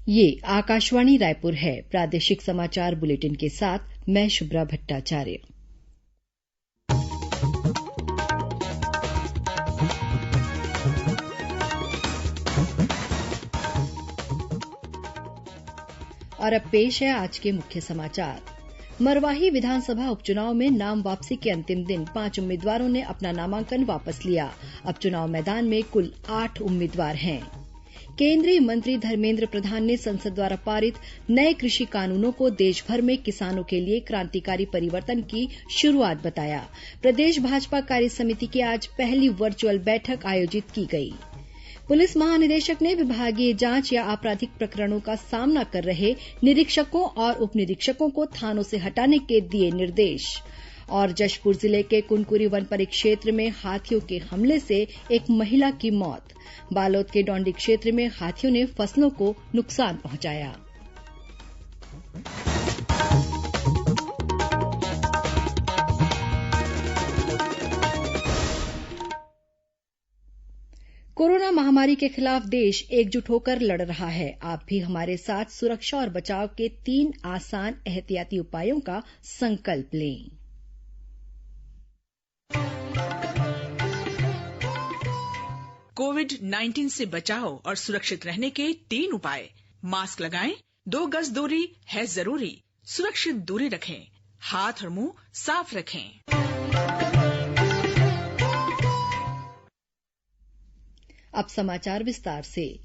ये आकाशवाणी रायपुर है। प्रादेशिक समाचार बुलेटिन के साथ मैं शुभ्रा भट्टाचार्य। और अब पेश है आज के मुख्य समाचार। मरवाही विधानसभा उपचुनाव में नाम वापसी के अंतिम दिन 5 उम्मीदवारों ने अपना नामांकन वापस लिया। अब चुनाव मैदान में कुल 8 उम्मीदवार हैं। केंद्रीय मंत्री धर्मेंद्र प्रधान ने संसद द्वारा पारित नए कृषि कानूनों को देशभर में किसानों के लिए क्रांतिकारी परिवर्तन की शुरुआत बताया। प्रदेश भाजपा कार्य समिति की आज पहली वर्चुअल बैठक आयोजित की गई। पुलिस महानिदेशक ने विभागीय जांच या आपराधिक प्रकरणों का सामना कर रहे निरीक्षकों और उप निरीक्षकों को थानों से हटाने के दिए निर्देश। और जशपुर जिले के कुनकुरी वन परिक्षेत्र में हाथियों के हमले से एक महिला की मौत। बालोद के डौंडी क्षेत्र में हाथियों ने फसलों को नुकसान पहुंचाया। कोरोना महामारी के खिलाफ देश एकजुट होकर लड़ रहा है। आप भी हमारे साथ सुरक्षा और बचाव के 3 आसान एहतियाती उपायों का संकल्प लें। कोविड-19 से बचाव और सुरक्षित रहने के 3 उपाय। मास्क लगाएं, 2 गज दूरी है जरूरी, सुरक्षित दूरी रखें, हाथ और मुंह साफ रखें। अब समाचार विस्तार से।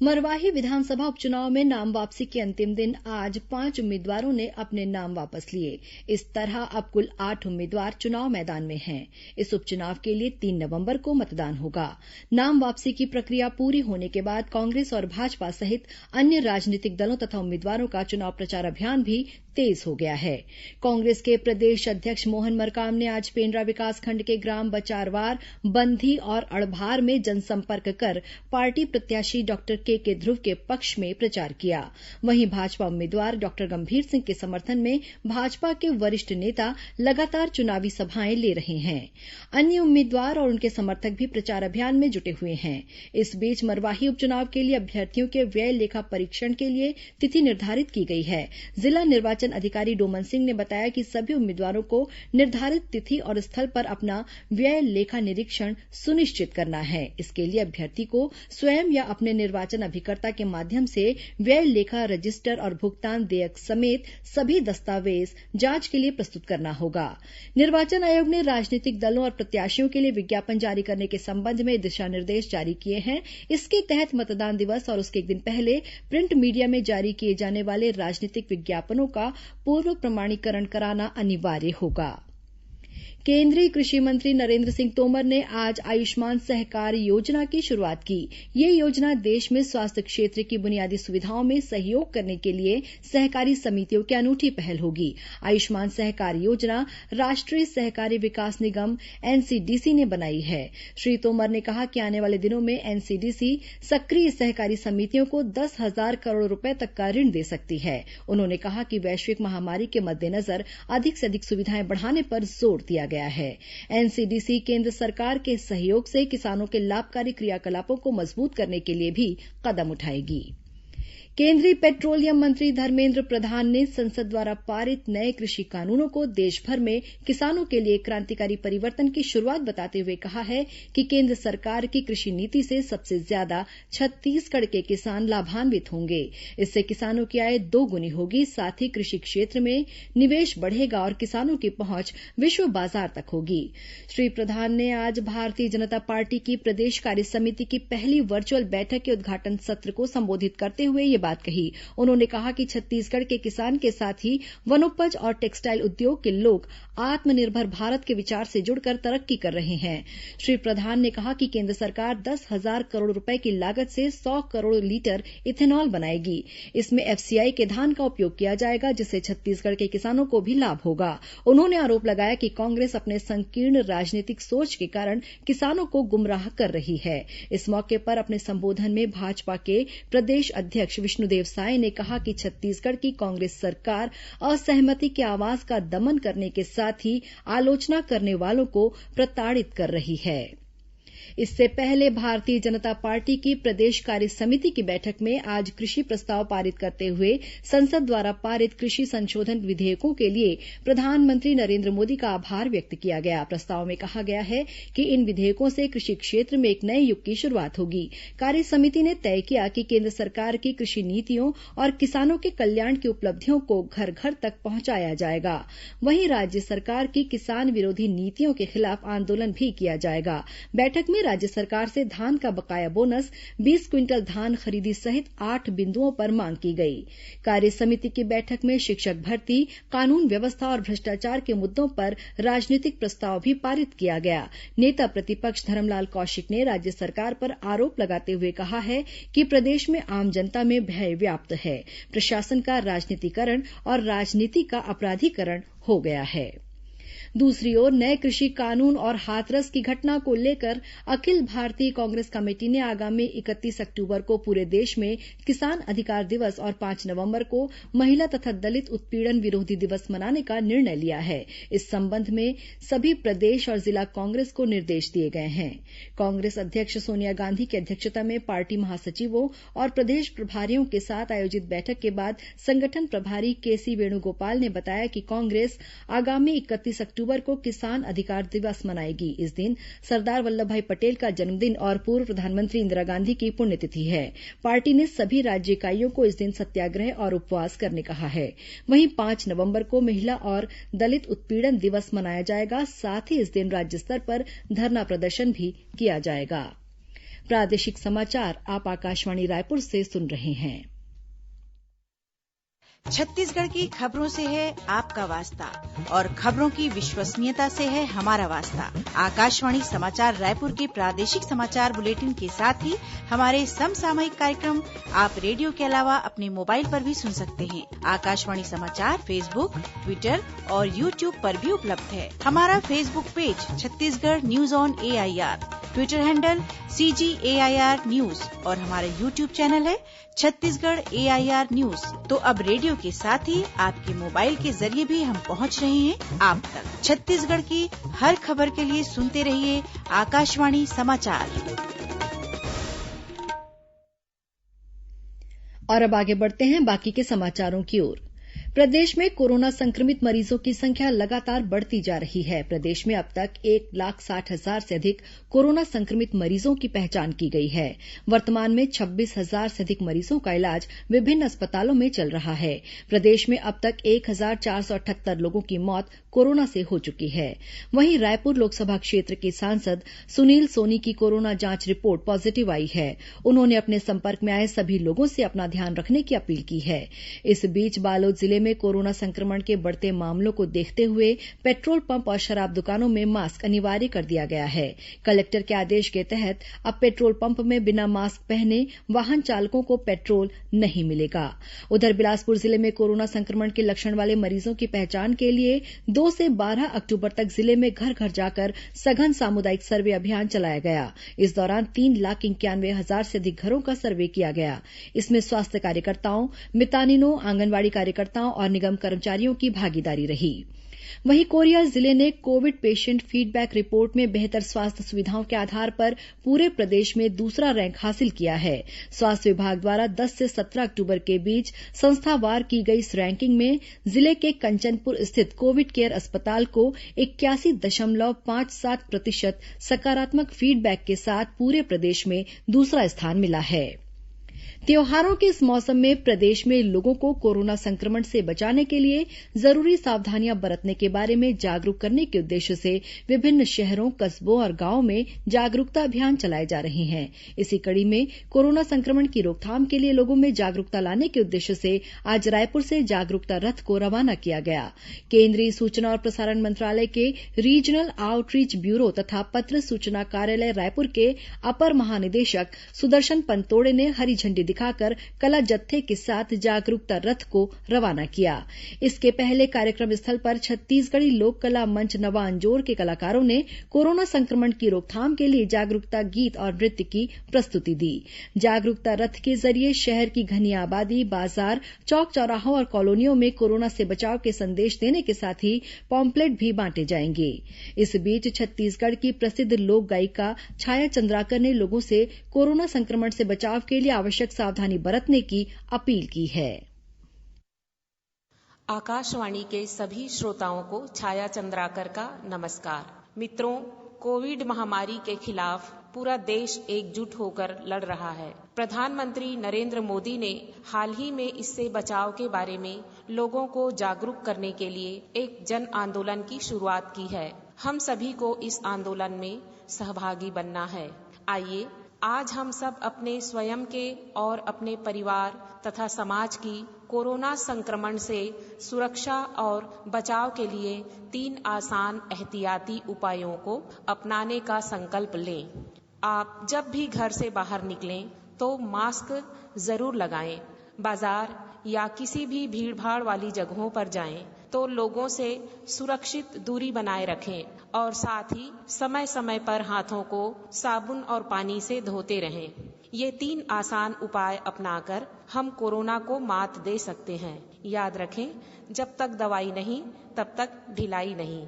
मरवाही विधानसभा उपचुनाव में नाम वापसी के अंतिम दिन आज 5 उम्मीदवारों ने अपने नाम वापस लिए। इस तरह अब कुल 8 उम्मीदवार चुनाव मैदान में हैं। इस उपचुनाव के लिए 3 नवंबर को मतदान होगा। नाम वापसी की प्रक्रिया पूरी होने के बाद कांग्रेस और भाजपा सहित अन्य राजनीतिक दलों तथा उम्मीदवारों का चुनाव प्रचार अभियान भी तेज हो गया है। कांग्रेस के प्रदेश अध्यक्ष मोहन मरकाम ने आज पेंड्रा विकासखंड के ग्राम बचारवार, बंधी और अड़भार में जनसंपर्क कर पार्टी प्रत्याशी डॉक्टर के ध्रुव के पक्ष में प्रचार किया। वहीं भाजपा उम्मीदवार डॉक्टर गंभीर सिंह के समर्थन में भाजपा के वरिष्ठ नेता लगातार चुनावी सभाएं ले रहे हैं। अन्य उम्मीदवार और उनके समर्थक भी प्रचार अभियान में जुटे हुए हैं। इस बीच मरवाही उपचुनाव के लिए अभ्यर्थियों के व्यय लेखा परीक्षण के लिए तिथि निर्धारित की गई है। जिला निर्वाचन अधिकारी डोमन सिंह ने बताया कि सभी उम्मीदवारों को निर्धारित तिथि और स्थल पर अपना व्यय लेखा निरीक्षण सुनिश्चित करना है। इसके लिए अभ्यर्थी को स्वयं या अपने निर्वाचन अभिकर्ता के माध्यम से व्यय लेखा रजिस्टर और भुगतान देयक समेत सभी दस्तावेज जांच के लिए प्रस्तुत करना होगा। निर्वाचन आयोग ने राजनीतिक दलों और प्रत्याशियों के लिए विज्ञापन जारी करने के संबंध में दिशा निर्देश जारी किए हैं। इसके तहत मतदान दिवस और उसके एक दिन पहले प्रिंट मीडिया में जारी किए जाने वाले राजनीतिक विज्ञापनों का पूर्व प्रमाणीकरण कराना अनिवार्य होगा। केंद्रीय कृषि मंत्री नरेंद्र सिंह तोमर ने आज आयुष्मान सहकार योजना की शुरुआत की। ये योजना देश में स्वास्थ्य क्षेत्र की बुनियादी सुविधाओं में सहयोग करने के लिए सहकारी समितियों की अनूठी पहल होगी। आयुष्मान सहकार योजना राष्ट्रीय सहकारी विकास निगम एनसीडीसी ने बनाई है। श्री तोमर ने कहा कि आने वाले दिनों में एनसीडीसी सक्रिय सहकारी समितियों को 10,000 करोड़ रुपए तक का ऋण दे सकती है। उन्होंने कहा कि वैश्विक महामारी के मद्देनजर अधिक से अधिक सुविधाएं बढ़ाने पर जोर दिया गया है। एनसीडीसी केंद्र सरकार के सहयोग से किसानों के लाभकारी क्रियाकलापों को मजबूत करने के लिए भी कदम उठाएगी। केंद्रीय पेट्रोलियम मंत्री धर्मेंद्र प्रधान ने संसद द्वारा पारित नए कृषि कानूनों को देशभर में किसानों के लिए क्रांतिकारी परिवर्तन की शुरुआत बताते हुए कहा है कि केंद्र सरकार की कृषि नीति से सबसे ज्यादा छत्तीसगढ़ के किसान लाभान्वित होंगे। इससे किसानों की आय 2 गुनी होगी। साथ ही कृषि क्षेत्र में निवेश बढ़ेगा और किसानों की पहुंच विश्व बाजार तक होगी। श्री प्रधान ने आज भारतीय जनता पार्टी की प्रदेश कार्य समिति की पहली वर्चुअल बैठक के उद्घाटन सत्र को संबोधित करते हुए ये बात कही। उन्होंने कहा कि छत्तीसगढ़ के किसान के साथ ही वनोपज और टेक्सटाइल उद्योग के लोग आत्मनिर्भर भारत के विचार से जुड़कर तरक्की कर रहे हैं। श्री प्रधान ने कहा कि केंद्र सरकार 10,000 करोड़ रुपए की लागत से 100 करोड़ लीटर इथेनॉल बनाएगी। इसमें एफसीआई के धान का उपयोग किया जाएगा, जिससे छत्तीसगढ़ के किसानों को भी लाभ होगा। उन्होंने आरोप लगाया कि कांग्रेस अपने संकीर्ण राजनीतिक सोच के कारण किसानों को गुमराह कर रही है। इस मौके पर अपने संबोधन में भाजपा के प्रदेश अध्यक्ष विष्णुदेव साय ने कहा कि छत्तीसगढ़ की कांग्रेस सरकार असहमति की आवाज का दमन करने के साथ ही आलोचना करने वालों को प्रताड़ित कर रही है। इससे पहले भारतीय जनता पार्टी की प्रदेश कार्य समिति की बैठक में आज कृषि प्रस्ताव पारित करते हुए संसद द्वारा पारित कृषि संशोधन विधेयकों के लिए प्रधानमंत्री नरेंद्र मोदी का आभार व्यक्त किया गया। प्रस्ताव में कहा गया है कि इन विधेयकों से कृषि क्षेत्र में एक नए युग की शुरुआत होगी। कार्य समिति ने तय किया कि केंद्र सरकार की कृषि नीतियों और किसानों के कल्याण की उपलब्धियों को घर घर तक पहुंचाया जाएगा। वहीं राज्य सरकार की किसान विरोधी नीतियों के खिलाफ आंदोलन भी किया जाएगा। बैठक में राज्य सरकार से धान का बकाया बोनस, 20 क्विंटल धान खरीदी सहित 8 बिंदुओं पर मांग की गई। कार्य समिति की बैठक में शिक्षक भर्ती, कानून व्यवस्था और भ्रष्टाचार के मुद्दों पर राजनीतिक प्रस्ताव भी पारित किया गया। नेता प्रतिपक्ष धरमलाल कौशिक ने राज्य सरकार पर आरोप लगाते हुए कहा है कि प्रदेश में आम जनता में भय व्याप्त है। प्रशासन का राजनीतिकरण और राजनीति का अपराधीकरण हो गया है। दूसरी ओर नए कृषि कानून और हाथरस की घटना को लेकर अखिल भारतीय कांग्रेस कमेटी ने आगामी 31 अक्टूबर को पूरे देश में किसान अधिकार दिवस और 5 नवंबर को महिला तथा दलित उत्पीड़न विरोधी दिवस मनाने का निर्णय लिया है। इस संबंध में सभी प्रदेश और जिला कांग्रेस को निर्देश दिए गए हैं। कांग्रेस अध्यक्ष सोनिया गांधी की अध्यक्षता में पार्टी महासचिवों और प्रदेश प्रभारियों के साथ आयोजित बैठक के बाद संगठन प्रभारी केसी वेणुगोपाल ने बताया कि कांग्रेस आगामी 31 अक्टूबर को किसान अधिकार दिवस मनाएगी। इस दिन सरदार वल्लभ भाई पटेल का जन्मदिन और पूर्व प्रधानमंत्री इंदिरा गांधी की पुण्यतिथि है। पार्टी ने सभी राज्य इकाइयों को इस दिन सत्याग्रह और उपवास करने कहा है। वहीं 5 नवंबर को महिला और दलित उत्पीड़न दिवस मनाया जाएगा। साथ ही इस दिन राज्य स्तर पर धरना प्रदर्शन भी किया जाएगा। प्रादेशिक समाचार आप आकाशवाणी रायपुर से सुन रहे हैं। छत्तीसगढ़ की खबरों से है आपका वास्ता और खबरों की विश्वसनीयता से है हमारा वास्ता। आकाशवाणी समाचार रायपुर के प्रादेशिक समाचार बुलेटिन के साथ ही हमारे समसामयिक कार्यक्रम आप रेडियो के अलावा अपने मोबाइल पर भी सुन सकते हैं। आकाशवाणी समाचार फेसबुक, ट्विटर और यूट्यूब पर भी उपलब्ध है। हमारा Facebook page Chhattisgarh news on AIR, Twitter handle CGAIR news और हमारा यूट्यूब चैनल है छत्तीसगढ़ AIR न्यूज। तो अब रेडियो के साथ ही आपके मोबाइल के जरिए भी हम पहुंच रहे हैं आप तक। छत्तीसगढ़ की हर खबर के लिए सुनते रहिए आकाशवाणी समाचार। और अब आगे बढ़ते हैं बाकी के समाचारों की ओर। प्रदेश में कोरोना संक्रमित मरीजों की संख्या लगातार बढ़ती जा रही है। प्रदेश में अब तक 1,60,000 से अधिक कोरोना संक्रमित मरीजों की पहचान की गई है। वर्तमान में 26,000 से अधिक मरीजों का इलाज विभिन्न अस्पतालों में चल रहा है। प्रदेश में अब तक 1,478 लोगों की मौत कोरोना से हो चुकी है। वहीं रायपुर लोकसभा क्षेत्र के सांसद सुनील सोनी की कोरोना जांच रिपोर्ट पॉजिटिव आई है। उन्होंने अपने संपर्क में आए सभी लोगों से अपना ध्यान रखने की अपील की है। इस बीच बालोद जिले में कोरोना संक्रमण के बढ़ते मामलों को देखते हुए पेट्रोल पंप और शराब दुकानों में मास्क अनिवार्य कर दिया गया है। कलेक्टर के आदेश के तहत अब पेट्रोल पंप में बिना मास्क पहने वाहन चालकों को पेट्रोल नहीं मिलेगा। उधर बिलासपुर जिले में कोरोना संक्रमण के लक्षण वाले मरीजों की पहचान के लिए 2 से 12 अक्टूबर तक जिले में घर घर जाकर सघन सामुदायिक सर्वे अभियान चलाया गया। इस दौरान 3,91,000 से अधिक घरों का सर्वे किया गया। इसमें स्वास्थ्य कार्यकर्ताओं, मितानिनों, आंगनबाड़ी कार्यकर्ताओं और निगम कर्मचारियों की भागीदारी रही। वहीं कोरिया जिले ने कोविड पेशेंट फीडबैक रिपोर्ट में बेहतर स्वास्थ्य सुविधाओं के आधार पर पूरे प्रदेश में दूसरा रैंक हासिल किया है। स्वास्थ्य विभाग द्वारा 10 से 17 अक्टूबर के बीच संस्थावार की गई इस रैंकिंग में जिले के कंचनपुर स्थित कोविड केयर अस्पताल को 81.57% सकारात्मक फीडबैक के साथ पूरे प्रदेश में दूसरा स्थान मिला है। त्योहारों के इस मौसम में प्रदेश में लोगों को कोरोना संक्रमण से बचाने के लिए जरूरी सावधानियां बरतने के बारे में जागरूक करने के उद्देश्य से विभिन्न शहरों, कस्बों और गांवों में जागरूकता अभियान चलाए जा रहे हैं। इसी कड़ी में कोरोना संक्रमण की रोकथाम के लिए लोगों में जागरूकता लाने के उद्देश्य से आज रायपुर से जागरूकता रथ को रवाना किया गया। केंद्रीय सूचना और प्रसारण मंत्रालय के रीजनल आउटरीच ब्यूरो तथा पत्र सूचना कार्यालय रायपुर के अपर महानिदेशक सुदर्शन पनतोड़े ने हरी झंडी दिखाकर कला जत्थे के साथ जागरूकता रथ को रवाना किया। इसके पहले कार्यक्रम स्थल पर छत्तीसगढ़ी लोक कला मंच नवा अंजोर के कलाकारों ने कोरोना संक्रमण की रोकथाम के लिए जागरूकता गीत और नृत्य की प्रस्तुति दी। जागरूकता रथ के जरिए शहर की घनी आबादी, बाजार, चौक चौराहों और कॉलोनियों में कोरोना से बचाव के संदेश देने के साथ ही पॉम्पलेट भी बांटे जाएंगे। इस बीच छत्तीसगढ़ की प्रसिद्ध लोक गायिका छाया चंद्राकर ने लोगों से कोरोना संक्रमण से बचाव के लिए आवश्यक सावधानी बरतने की अपील की है। आकाशवाणी के सभी श्रोताओं को छाया चंद्राकर का नमस्कार। मित्रों, कोविड महामारी के खिलाफ पूरा देश एकजुट होकर लड़ रहा है। प्रधानमंत्री नरेंद्र मोदी ने हाल ही में इससे बचाव के बारे में लोगों को जागरूक करने के लिए एक जन आंदोलन की शुरुआत की है। हम सभी को इस आंदोलन में सहभागी बनना है। आइए आज हम सब अपने स्वयं के और अपने परिवार तथा समाज की कोरोना संक्रमण से सुरक्षा और बचाव के लिए 3 आसान एहतियाती उपायों को अपनाने का संकल्प लें। आप जब भी घर से बाहर निकलें तो मास्क जरूर लगाएं। बाजार या किसी भी भीड़भाड़ वाली जगहों पर जाएं तो लोगों से सुरक्षित दूरी बनाए रखें और साथ ही समय समय पर हाथों को साबुन और पानी से धोते रहें। ये 3 आसान उपाय अपनाकर हम कोरोना को मात दे सकते हैं। याद रखें, जब तक दवाई नहीं तब तक ढिलाई नहीं।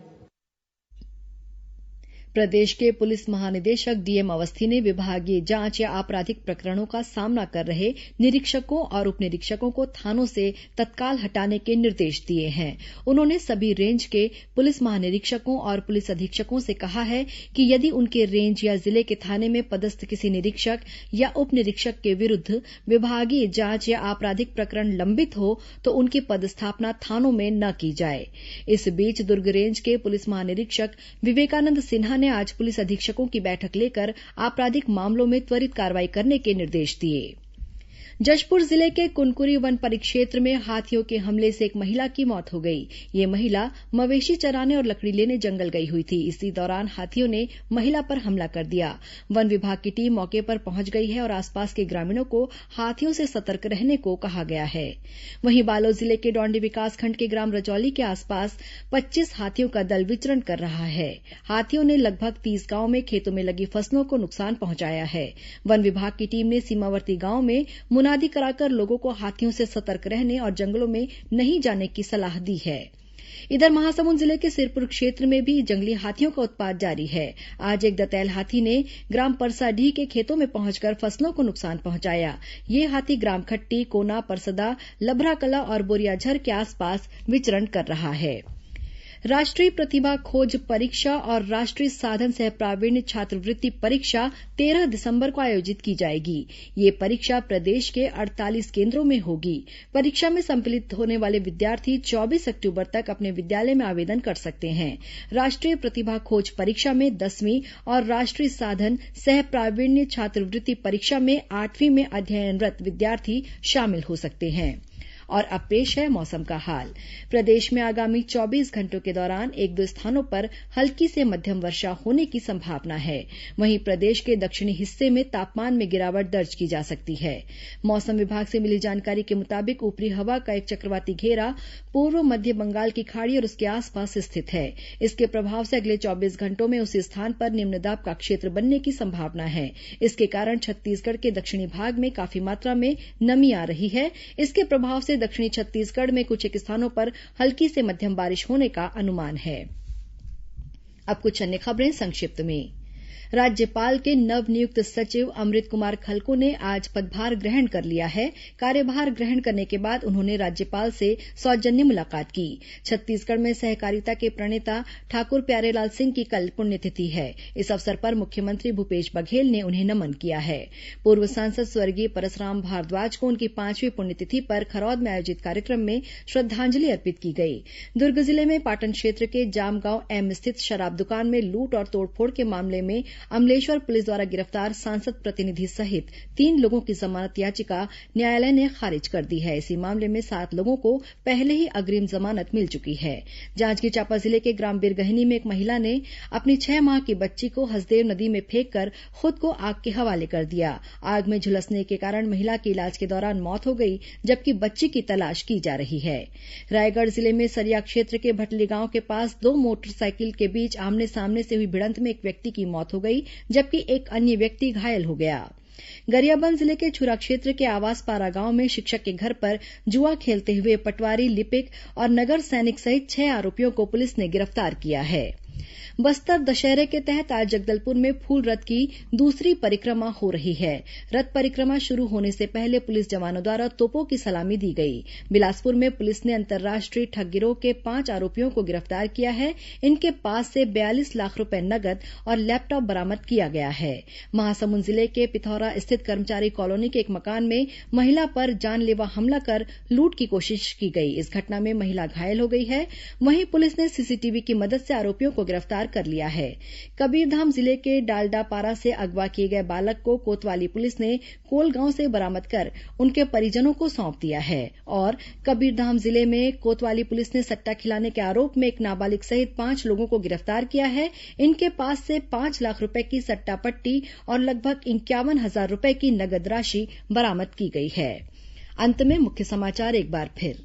प्रदेश के पुलिस महानिदेशक डीएम अवस्थी ने विभागीय जांच या आपराधिक प्रकरणों का सामना कर रहे निरीक्षकों और उप निरीक्षकों को थानों से तत्काल हटाने के निर्देश दिए हैं। उन्होंने सभी रेंज के पुलिस महानिरीक्षकों और पुलिस अधीक्षकों से कहा है कि यदि उनके रेंज या जिले के थाने में पदस्थ किसी निरीक्षक या उप निरीक्षक के विरुद्ध विभागीय जांच या आपराधिक प्रकरण लंबित हो तो उनकी पदस्थापना थानों में न की जाए। इस बीच दुर्ग रेंज के पुलिस महानिरीक्षक विवेकानंद सिन्हा ने आज पुलिस अधीक्षकों की बैठक लेकर आपराधिक मामलों में त्वरित कार्रवाई करने के निर्देश दिए। जशपुर जिले के कुनकुरी वन परिक्षेत्र में हाथियों के हमले से एक महिला की मौत हो गई। ये महिला मवेशी चराने और लकड़ी लेने जंगल गई हुई थी। इसी दौरान हाथियों ने महिला पर हमला कर दिया। वन विभाग की टीम मौके पर पहुंच गई है और आसपास के ग्रामीणों को हाथियों से सतर्क रहने को कहा गया है। वहीं बालोद जिले के डौंडी विकासखंड के ग्राम रजौली के आसपास 25 हाथियों का दल विचरण कर रहा है। हाथियों ने लगभग 30 गांव में खेतों में लगी फसलों को नुकसान पहुंचाया है। वन विभाग की टीम ने सीमावर्ती गांव में मुनादी कराकर लोगों को हाथियों से सतर्क रहने और जंगलों में नहीं जाने की सलाह दी है। इधर महासमुंद जिले के सिरपुर क्षेत्र में भी जंगली हाथियों का उत्पात जारी है। आज एक दंतैल हाथी ने ग्राम परसाडीह के खेतों में पहुंचकर फसलों को नुकसान पहुंचाया। ये हाथी ग्राम खट्टी, कोना, परसदा, लभराकला और बोरियाझर के आसपास विचरण कर रहा है। राष्ट्रीय प्रतिभा खोज परीक्षा और राष्ट्रीय साधन सह प्रावीण्य छात्रवृत्ति परीक्षा 13 दिसंबर को आयोजित की जाएगी। ये परीक्षा प्रदेश के 48 केंद्रों में होगी। परीक्षा में सम्मिलित होने वाले विद्यार्थी 24 अक्टूबर तक अपने विद्यालय में आवेदन कर सकते हैं। राष्ट्रीय प्रतिभा खोज परीक्षा में 10वीं और राष्ट्रीय साधन सह प्रावीण्य छात्रवृत्ति परीक्षा में 8वीं में अध्ययनरत विद्यार्थी शामिल हो सकते हैं। और अब पेश है मौसम का हाल। प्रदेश में आगामी 24 घंटों के दौरान 1-2 स्थानों पर हल्की से मध्यम वर्षा होने की संभावना है। वहीं प्रदेश के दक्षिणी हिस्से में तापमान में गिरावट दर्ज की जा सकती है। मौसम विभाग से मिली जानकारी के मुताबिक ऊपरी हवा का एक चक्रवाती घेरा पूर्व मध्य बंगाल की खाड़ी और उसके आसपास स्थित है। इसके प्रभाव से अगले 24 घंटों में उसी स्थान पर निम्न दाब का क्षेत्र बनने की संभावना है। इसके कारण छत्तीसगढ़ के दक्षिणी भाग में काफी मात्रा में नमी आ रही है। इसके प्रभाव से दक्षिणी छत्तीसगढ़ में कुछ एक स्थानों पर हल्की से मध्यम बारिश होने का अनुमान है। अब कुछ अन्य खबरें संक्षिप्त में। राज्यपाल के नवनियुक्त सचिव अमृत कुमार खलको ने आज पदभार ग्रहण कर लिया है। कार्यभार ग्रहण करने के बाद उन्होंने राज्यपाल से सौजन्य मुलाकात की। छत्तीसगढ़ में सहकारिता के प्रणेता ठाकुर प्यारेलाल सिंह की कल पुण्यतिथि है। इस अवसर पर मुख्यमंत्री भूपेश बघेल ने उन्हें नमन किया है। पूर्व सांसद स्वर्गीय परसराम भारद्वाज को उनकी 5वीं पुण्यतिथि पर खरौद में आयोजित कार्यक्रम में श्रद्धांजलि अर्पित की गई। दुर्ग जिले में पाटन क्षेत्र के जामगांव एम स्थित शराब दुकान में लूट और तोड़फोड़ के मामले में अमलेश्वर पुलिस द्वारा गिरफ्तार सांसद प्रतिनिधि सहित 3 लोगों की जमानत याचिका न्यायालय ने खारिज कर दी है। इसी मामले में 7 लोगों को पहले ही अग्रिम जमानत मिल चुकी है। जांजगीर चांपा जिले के ग्राम बिरगहनी में एक महिला ने अपनी 6 माह की बच्ची को हसदेव नदी में फेंककर खुद को आग के हवाले कर दिया। आग में झुलसने के कारण महिला की इलाज के दौरान मौत हो गई, जबकि बच्ची की तलाश की जा रही है। रायगढ़ जिले में सरिया क्षेत्र के भटली गांव के पास 2 मोटरसाइकिल के बीच आमने सामने से हुई भिड़ंत में एक व्यक्ति की मौत हो गई, जबकि एक अन्य व्यक्ति घायल हो गया। गरियाबंद जिले के छुरा क्षेत्र के आवास पारा गांव में शिक्षक के घर पर जुआ खेलते हुए पटवारी, लिपिक और नगर सैनिक सहित 6 आरोपियों को पुलिस ने गिरफ्तार किया है। बस्तर दशहरे के तहत आज जगदलपुर में फूल रथ की दूसरी परिक्रमा हो रही है। रथ परिक्रमा शुरू होने से पहले पुलिस जवानों द्वारा तोपों की सलामी दी गई। बिलासपुर में पुलिस ने अंतर्राष्ट्रीय ठग गिरोह के 5 आरोपियों को गिरफ्तार किया है। इनके पास से 42 लाख रुपए नगद और लैपटॉप बरामद किया गया है। महासमुंद जिले के पिथौरा स्थित कर्मचारी कॉलोनी के एक मकान में महिला पर जानलेवा हमला कर लूट की कोशिश की गई। इस घटना में महिला घायल हो गई है। वहीं पुलिस ने सीसीटीवी की मदद से आरोपियों को गिरफ्तार कर लिया है। कबीरधाम जिले के डालडापारा से अगवा किए गए बालक को कोतवाली पुलिस ने कोल गांव से बरामद कर उनके परिजनों को सौंप दिया है। और कबीरधाम जिले में कोतवाली पुलिस ने सट्टा खिलाने के आरोप में एक नाबालिग सहित 5 लोगों को गिरफ्तार किया है। इनके पास से 5 लाख रुपए की सट्टा पट्टी और लगभग 51,000 रुपए की नगद राशि बरामद की गई है। अंत में मुख्य समाचार एक बार फिर।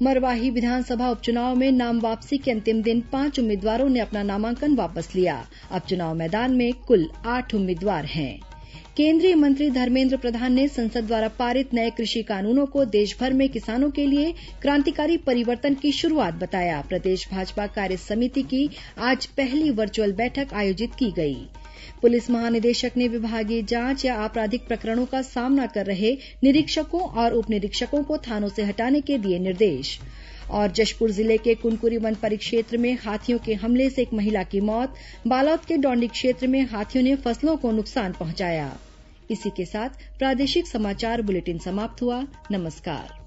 मरवाही विधानसभा उपचुनाव में नाम वापसी के अंतिम दिन 5 उम्मीदवारों ने अपना नामांकन वापस लिया। अब चुनाव मैदान में कुल 8 उम्मीदवार हैं। केंद्रीय मंत्री धर्मेंद्र प्रधान ने संसद द्वारा पारित नए कृषि कानूनों को देश भर में किसानों के लिए क्रांतिकारी परिवर्तन की शुरुआत बताया। प्रदेश भाजपा कार्य समिति की आज पहली वर्चुअल बैठक आयोजित की गई। पुलिस महानिदेशक ने विभागीय जांच या आपराधिक प्रकरणों का सामना कर रहे निरीक्षकों और उप निरीक्षकों को थानों से हटाने के दिए निर्देश। और जशपुर जिले के कुनकुरी वन परिक्षेत्र में हाथियों के हमले से एक महिला की मौत। बालोद के डौंडी क्षेत्र में हाथियों ने फसलों को नुकसान पहुंचाया। इसी के साथ प्रादेशिक समाचार बुलेटिन समाप्त हुआ। नमस्कार।